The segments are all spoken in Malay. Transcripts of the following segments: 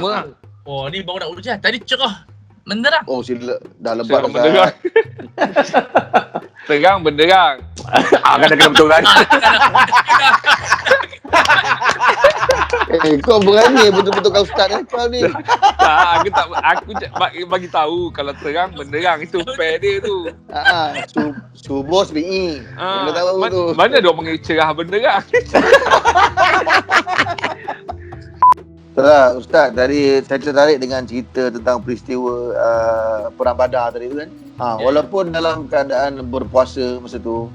Oh, ni baru nak hujan. Tadi cerah menderang. Oh, sila dah lebat Menderang. Terang benderang. Kena betul kan? Kau berani betul-betul kau ustaz kau ni. Aku bagi tahu kalau terang benderang itu pair dia tu. Subuh SBI. Kau tahu tu. Mana dia panggil cerah benderang? Itulah Ustaz, tadi saya tertarik dengan cerita tentang peristiwa Perang Badar tadi tu kan. Walaupun dalam keadaan berpuasa masa tu,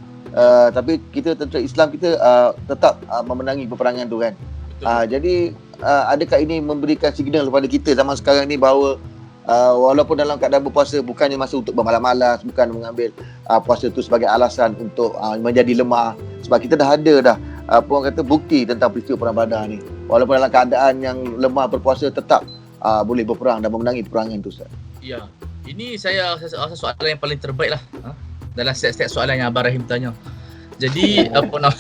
tapi kita tentera Islam kita tetap memenangi peperangan tu kan. Jadi adakah ini memberikan signal kepada kita zaman sekarang ni bahawa walaupun dalam keadaan berpuasa bukannya masa untuk bermalas-malas, bukan mengambil puasa tu sebagai alasan untuk menjadi lemah, sebab kita dah ada orang kata bukti tentang peristiwa Perang Badar ni. Walaupun dalam keadaan yang lemah berpuasa tetap boleh berperang dan memenangi peperangan tu Ustaz. Ya. Ini saya rasa soalan yang paling terbaik lah dalam setiap soalan yang Abang Rahim tanya. Jadi apa nama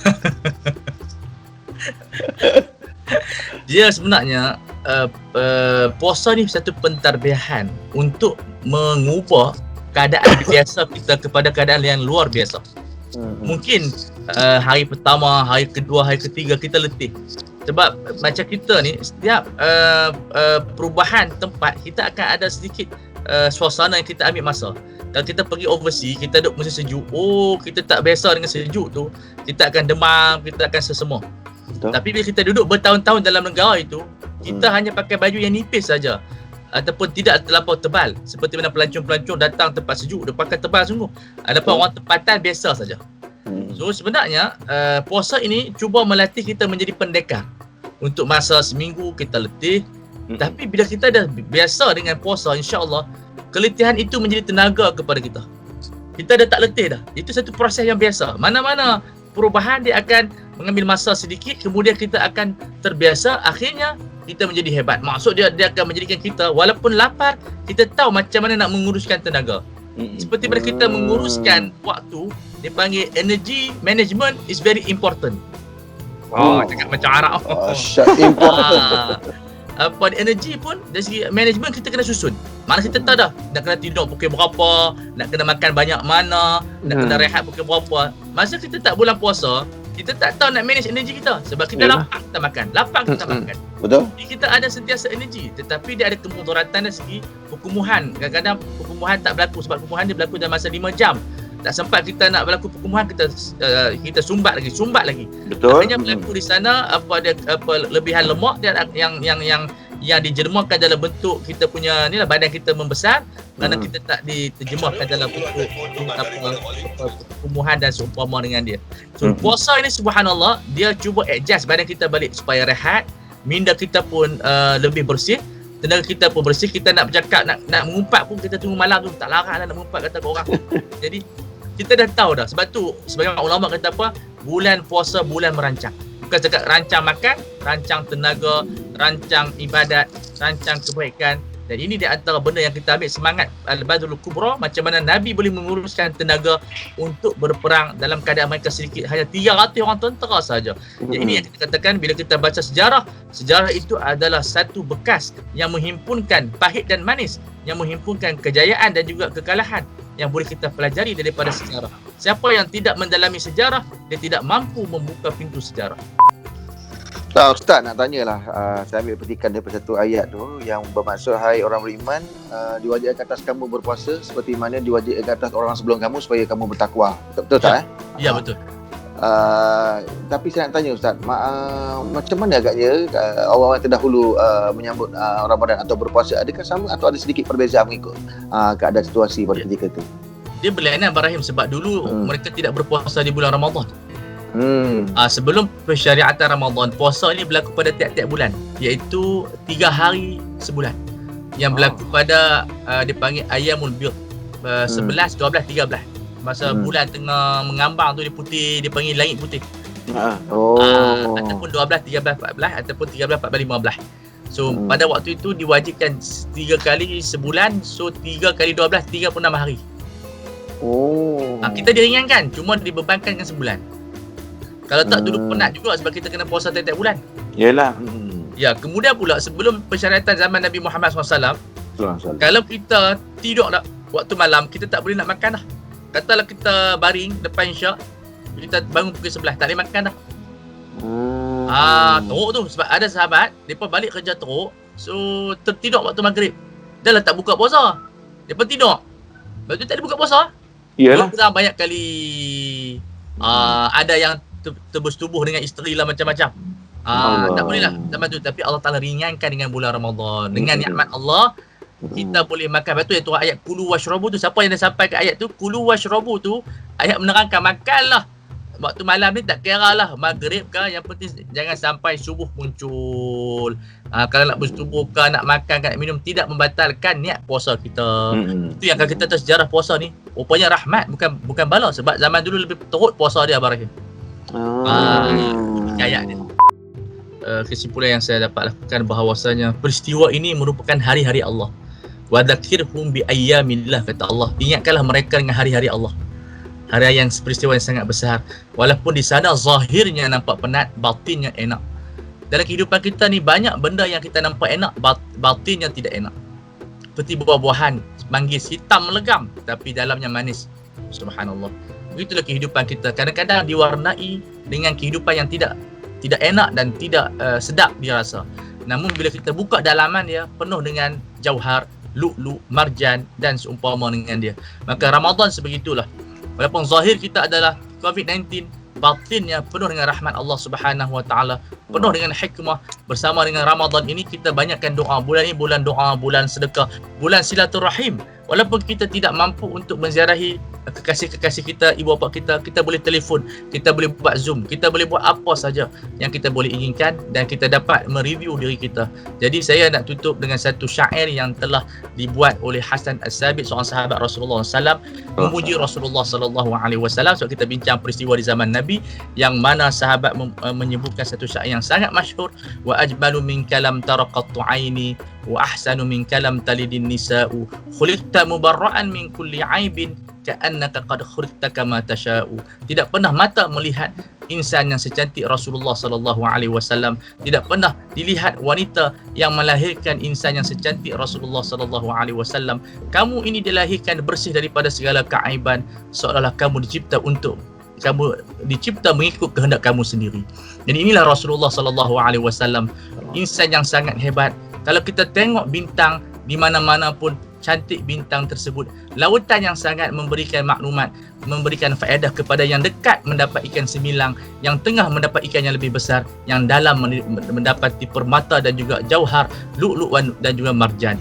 dia sebenarnya puasa ni satu pentadbiran untuk mengubah keadaan biasa kita kepada keadaan yang luar biasa. Mungkin hari pertama, hari kedua, hari ketiga kita letih. Sebab macam kita ni setiap perubahan tempat kita akan ada sedikit suasana yang kita ambil masa. Kalau kita pergi overseas, kita duduk musim sejuk, kita tak biasa dengan sejuk tu, kita akan demam, kita akan sesemua. Betul. Tapi bila kita duduk bertahun-tahun dalam negara itu, kita hanya pakai baju yang nipis saja ataupun tidak terlampau tebal. Seperti mana pelancong-pelancong datang tempat sejuk, dia pakai tebal sungguh. Adapun orang tempatan biasa saja. So sebenarnya puasa ini cuba melatih kita menjadi pendekar. Untuk masa seminggu kita letih, tapi bila kita dah biasa dengan puasa, insya-Allah keletihan itu menjadi tenaga kepada kita. Kita dah tak letih dah. Itu satu proses yang biasa. Mana-mana perubahan dia akan mengambil masa sedikit, kemudian kita akan terbiasa, akhirnya kita menjadi hebat. Maksud dia akan menjadikan kita walaupun lapar, kita tahu macam mana nak menguruskan tenaga. Seperti bila kita menguruskan waktu, dia panggil energy management is very important. Cakap macam Arab. Important. Energy pun dari segi management kita kena susun. Mana kita tahu dah nak kena tidur pukul berapa, nak kena makan banyak mana, nak kena rehat pukul berapa. Masa kita tak bulan puasa, kita tak tahu nak manage energi kita. Sebab kita lapar kita makan, lapar kita makan. Betul. Jadi kita ada sentiasa energi, tetapi dia ada kemudaratan dari segi perkumuhan. Kadang-kadang perkumuhan tak berlaku sebab perkumuhan dia berlaku dalam masa 5 jam. Tak sempat kita nak berlaku perkumuhan, kita sumbat lagi. Betul. Hanya berlaku di sana apa lebihan lemak dia yang dijermakan dalam bentuk kita punya ni lah, badan kita membesar kerana kita tak diterjemahkan dalam bentuk perkumuhan dan seumpama dengan dia. So puasa ini subhanallah dia cuba adjust badan kita balik supaya rehat, minda kita pun lebih bersih, tenaga kita pun bersih. Kita nak bercakap, nak mengumpat pun kita tunggu malam tu, tak larang lah nak mengumpat kata ke orang. Jadi kita dah tahu dah. Sebab tu sebagian ulama kata apa, bulan puasa bulan merancang. Bukan cakap rancang makan, rancang tenaga, rancang ibadat, rancang kebaikan. Dan ini di antara benda yang kita ambil semangat Al-Badrul Kubra, macam mana Nabi boleh menguruskan tenaga untuk berperang dalam keadaan mereka sedikit, hanya 300 orang tentera saja. Jadi ini yang kita katakan bila kita baca sejarah, sejarah itu adalah satu bekas yang menghimpunkan pahit dan manis, yang menghimpunkan kejayaan dan juga kekalahan yang boleh kita pelajari daripada sejarah. Siapa yang tidak mendalami sejarah, dia tidak mampu membuka pintu sejarah. Ustaz nak tanyalah, saya ambil petikan daripada satu ayat tu yang bermaksud, hai orang beriman, diwajibkan atas kamu berpuasa seperti mana diwajibkan atas orang sebelum kamu supaya kamu bertakwa. Betul tak? Ya, betul. Tapi saya nak tanya Ustaz, macam mana agaknya orang-orang terdahulu menyambut Ramadan atau berpuasa? Adakah sama atau ada sedikit perbezaan mengikut keadaan situasi pada ketika itu? Dia berlainan Abang Rahim sebab dulu mereka tidak berpuasa di bulan Ramadan. Sebelum pensyariatan Ramadan, puasa ni berlaku pada tiap-tiap bulan, iaitu 3 hari sebulan yang berlaku pada dipanggil Ayyamul Bid, 11, 12, 13. Masa bulan tengah mengambang tu dia putih, dia panggil langit putih. Ataupun 12, 13, 14 ataupun 13, 14, 15. So pada waktu itu diwajibkan 3 kali sebulan, so 3 kali 12, 36 hari. Kita diringankan, cuma dibebankan dengan sebulan. Kalau tak duduk penat juga sebab kita kena puasa tiap-tiap bulan. Yalah. Ya, kemudian pula sebelum persyaratan zaman Nabi Muhammad SAW, kalau kita tidur nak waktu malam, kita tak boleh nak makan dah. Katalah kita baring depan Isyak, kita bangun pukul 11, tak boleh makan dah. Teruk tu. Sebab ada sahabat, mereka balik kerja teruk, so tertidur waktu maghrib. Dah lah tak buka puasa. Mereka tidur. Lepas tu tak ada buka puasa. Iyalah. Orang banyak kali ada yang terbersetubuh dengan isteri lah macam-macam. Tak boleh lah zaman tu. Tapi Allah Ta'ala ringankan dengan bulan Ramadan. Dengan nikmat Allah, kita boleh makan. Lepas tu yang turun ayat kulu washrabu tu, siapa yang dah sampai ke ayat tu, kulu washrabu tu, ayat menerangkan makanlah. Waktu malam ni tak kira lah maghrib ke, yang penting jangan sampai subuh muncul. Kalau nak bersetubuh ke, nak makan ke, nak minum, tidak membatalkan niat puasa kita. Itu yang kalau kita tahu sejarah puasa ni, rupanya rahmat, bukan bala. Sebab zaman dulu lebih teruk puasa dia, Abang Rahim. Ayat dia. Kesimpulan yang saya dapat lakukan bahawasanya peristiwa ini merupakan hari-hari Allah. Wa dzakirhum bi ayyamillah, kata Allah. Ingatkanlah mereka dengan hari-hari Allah. Hari yang peristiwa yang sangat besar. Walaupun di sana zahirnya nampak penat, batinnya enak. Dalam kehidupan kita ni banyak benda yang kita nampak enak, batinnya tidak enak. Seperti buah-buahan, manggis hitam legam tapi dalamnya manis. Subhanallah. Begitulah kehidupan kita. Kadang-kadang diwarnai dengan kehidupan yang tidak enak dan tidak sedap dirasa. Namun bila kita buka dalaman dia, penuh dengan jauhar, lu'lu', marjan dan seumpama dengan dia. Maka Ramadan sebegitulah. Walaupun zahir kita adalah COVID-19, batinnya penuh dengan rahmat Allah Subhanahu Wa Taala, penuh dengan hikmah. Bersama dengan Ramadan ini kita banyakkan doa. Bulan ini bulan doa, bulan sedekah, bulan silaturahim. Walaupun kita tidak mampu untuk menziarahi kekasih-kekasih kita, ibu bapa kita boleh telefon, kita boleh buat Zoom, kita boleh buat apa saja yang kita boleh inginkan dan kita dapat mereview diri kita. Jadi saya nak tutup dengan satu syair yang telah dibuat oleh Hasan As-Sabit, seorang sahabat Rasulullah SAW, memuji Rasulullah SAW. Sebab kita bincang peristiwa di zaman Nabi, yang mana sahabat menyebutkan satu syair yang sangat masyhur, wa ajmalu min kalam taraqattu aini wa ahsanu min kalam talidin nisa'u khuliqta mubarra'an min kulli aibin ka'annaka qad khuliqta kama tasha'u. Tidak pernah mata melihat insan yang secantik Rasulullah sallallahu alaihi wasallam, tidak pernah dilihat wanita yang melahirkan insan yang secantik Rasulullah sallallahu alaihi wasallam. Kamu ini dilahirkan bersih daripada segala keaiban, seolah-olah kamu dicipta mengikut kehendak kamu sendiri. Dan inilah Rasulullah sallallahu alaihi wasallam, insan yang sangat hebat. Kalau kita tengok bintang di mana-mana pun, cantik bintang tersebut. Lautan yang sangat memberikan maklumat, memberikan faedah kepada yang dekat mendapat ikan semilang, yang tengah mendapat ikan yang lebih besar, yang dalam mendapati permata dan juga jauhar, lu'lu' dan juga marjan.